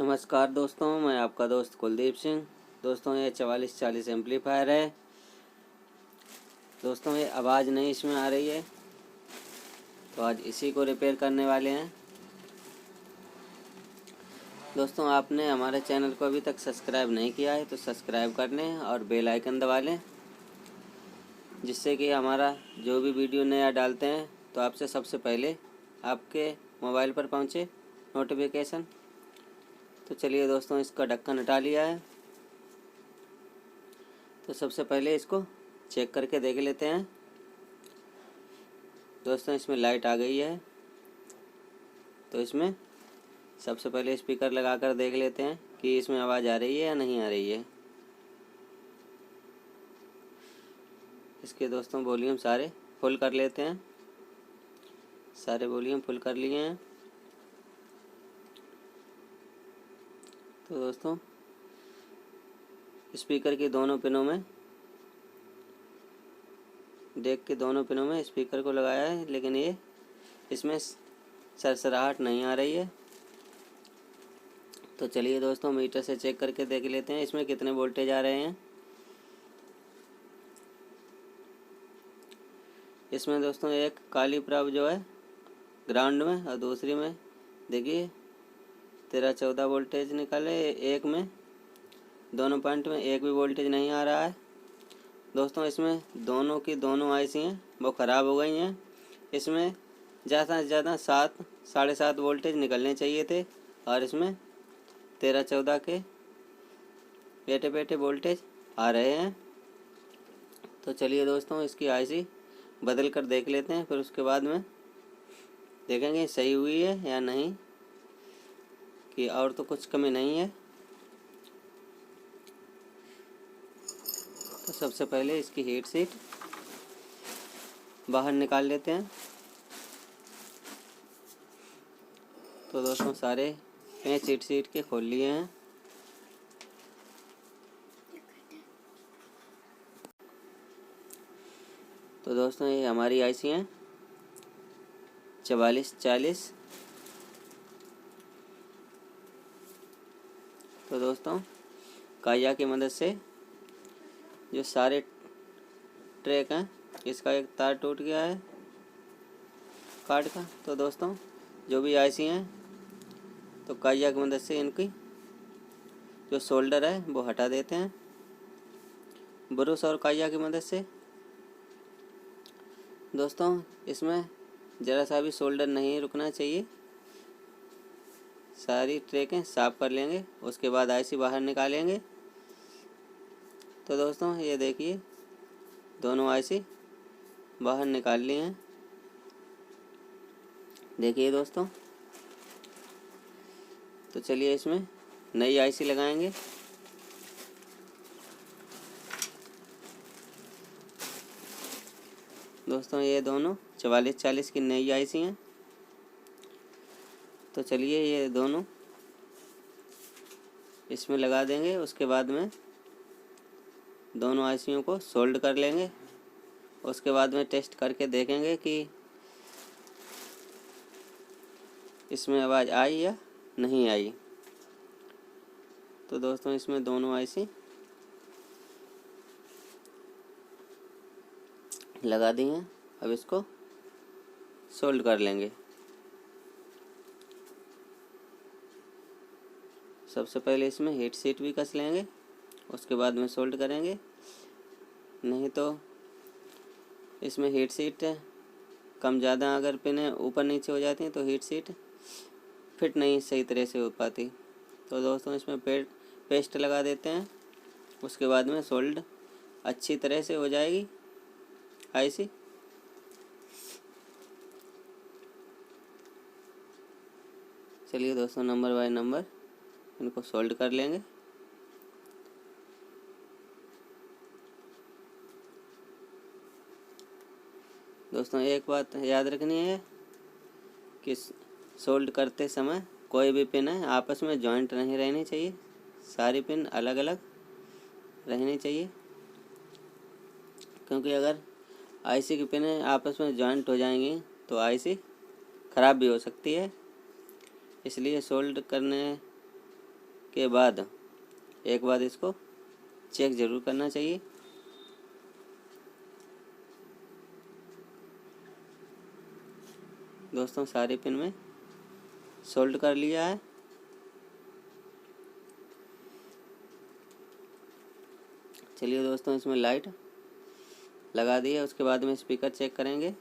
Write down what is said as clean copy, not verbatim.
नमस्कार दोस्तों, मैं आपका दोस्त कुलदीप सिंह। दोस्तों ये 4440 एम्पलीफायर है। दोस्तों ये आवाज़ नहीं इसमें आ रही है, तो आज इसी को रिपेयर करने वाले हैं। दोस्तों आपने हमारे चैनल को अभी तक सब्सक्राइब नहीं किया है तो सब्सक्राइब कर लें और बेल आइकन दबा लें, जिससे कि हमारा जो भी वीडियो नया डालते हैं तो आपसे सबसे पहले आपके मोबाइल पर पहुंचे नोटिफिकेशन। तो चलिए दोस्तों, इसका ढक्कन हटा लिया है, तो सबसे पहले इसको चेक करके देख लेते हैं। दोस्तों इसमें लाइट आ गई है, तो इसमें सबसे पहले स्पीकर लगाकर देख लेते हैं कि इसमें आवाज़ आ रही है या नहीं आ रही है। इसके दोस्तों वॉल्यूम सारे फुल कर लेते हैं। सारे वॉल्यूम फुल कर लिए हैं। तो दोस्तों स्पीकर की दोनों पिनों में, डेक के दोनों पिनों में स्पीकर को लगाया है, लेकिन ये इसमें सरसराहट नहीं आ रही है। तो चलिए दोस्तों मीटर से चेक करके देख लेते हैं इसमें कितने वोल्टेज आ रहे हैं। इसमें दोस्तों एक काली प्रॉब जो है ग्राउंड में और दूसरी में देखिए 13-14 वोल्टेज निकाले। एक में दोनों पॉइंट में एक भी वोल्टेज नहीं आ रहा है। दोस्तों इसमें दोनों की दोनों आईसी हैं वो ख़राब हो गई हैं। इसमें ज़्यादा से ज़्यादा 7-7.5 वोल्टेज निकलने चाहिए थे और इसमें 13-14 के बेटे बेटे वोल्टेज आ रहे हैं। तो चलिए दोस्तों इसकी आईसी बदल कर देख लेते हैं, फिर उसके बाद में देखेंगे सही हुई है या नहीं, कि और तो कुछ कमी नहीं है। तो सबसे पहले इसकी हीट सीट बाहर निकाल लेते हैं। तो दोस्तों सारे पेंच हीट सीट के खोल लिए हैं। तो दोस्तों ये हमारी आईसी हैं 4440। तो दोस्तों काया की मदद से जो सारे ट्रैक हैं, इसका एक तार टूट गया है कार्ड का। तो दोस्तों जो भी आईसी हैं तो काया की मदद से इनकी जो शोल्डर है वो हटा देते हैं ब्रश और काया की मदद से। दोस्तों इसमें ज़रा सा भी शोल्डर नहीं रुकना चाहिए। सारी ट्रैकें साफ़ कर लेंगे, उसके बाद आईसी बाहर निकालेंगे। तो दोस्तों ये देखिए दोनों आईसी बाहर निकाल लिए हैं। देखिए दोस्तों, तो चलिए इसमें नई आईसी लगाएंगे। दोस्तों ये दोनों 4440 की नई आईसी हैं। तो चलिए ये दोनों इसमें लगा देंगे, उसके बाद में दोनों आईसीयों को सोल्ड कर लेंगे। उसके बाद में टेस्ट करके देखेंगे कि इसमें आवाज़ आई या नहीं आई। तो दोस्तों इसमें दोनों आईसी लगा दी हैं, अब इसको सोल्ड कर लेंगे। सबसे पहले इसमें हीट सीट भी कस लेंगे, उसके बाद में सोल्ड करेंगे। नहीं तो इसमें हीट सीट कम ज़्यादा अगर पिनें ऊपर नीचे हो जाती हैं तो हीट सीट फिट नहीं सही तरह से हो पाती। तो दोस्तों इसमें पेस्ट लगा देते हैं, उसके बाद में सोल्ड अच्छी तरह से हो जाएगी आईसी। चलिए दोस्तों नंबर बाय नंबर इनको सोल्ड कर लेंगे। दोस्तों एक बात याद रखनी है कि सोल्ड करते समय कोई भी पिन है आपस में जॉइंट नहीं रहनी चाहिए, सारी पिन अलग अलग रहनी चाहिए। क्योंकि अगर आईसी की पिनें आपस में जॉइंट हो जाएंगी तो आईसी ख़राब भी हो सकती है। इसलिए सोल्ड करने के बाद एक बार इसको चेक ज़रूर करना चाहिए। दोस्तों सारे पिन में सोल्ड कर लिया है। चलिए दोस्तों इसमें लाइट लगा दी है। उसके बाद में स्पीकर चेक करेंगे।